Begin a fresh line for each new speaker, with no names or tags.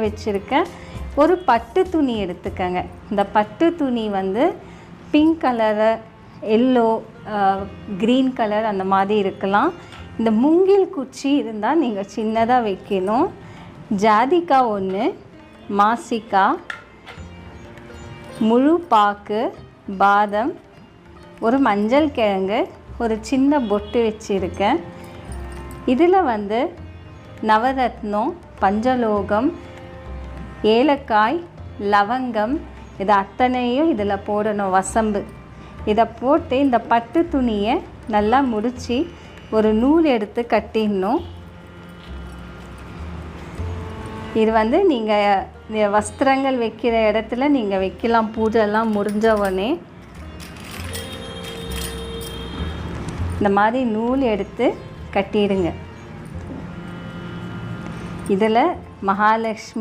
வச்சுருக்கேன். ஒரு பட்டு துணி எடுத்துக்கங்க. இந்த பட்டு துணி வந்து pink colour, yellow, green colour அந்த மாதிரி இருக்கலாம். இந்த மூங்கில் குச்சி இருந்தால் நீங்கள் சின்னதாக வைக்கணும். ஜாதிக்காய் 1, மாசிக்காய், முழு பாக்கு, பாதம், ஒரு மஞ்சள் கிழங்கு, ஒரு சின்ன பொட்டு வச்சுருக்கேன். இதில் வந்து நவரத்னம், பஞ்சலோகம், ஏலக்காய், லவங்கம், இது அத்தனையும் இதில் போடணும். வசம்பு இதை போட்டு இந்த பட்டு துணியை நல்லா முடித்து ஒரு நூல் எடுத்து கட்டிடணும். இது வந்து நீங்கள் வஸ்திரங்கள் வைக்கிற இடத்துல நீங்கள் வைக்கலாம். பூஜைலாம் முடிஞ்சவொடனே இந்த மாதிரி நூல் எடுத்து கட்டிடுங்க. இதில் மகாலட்சுமி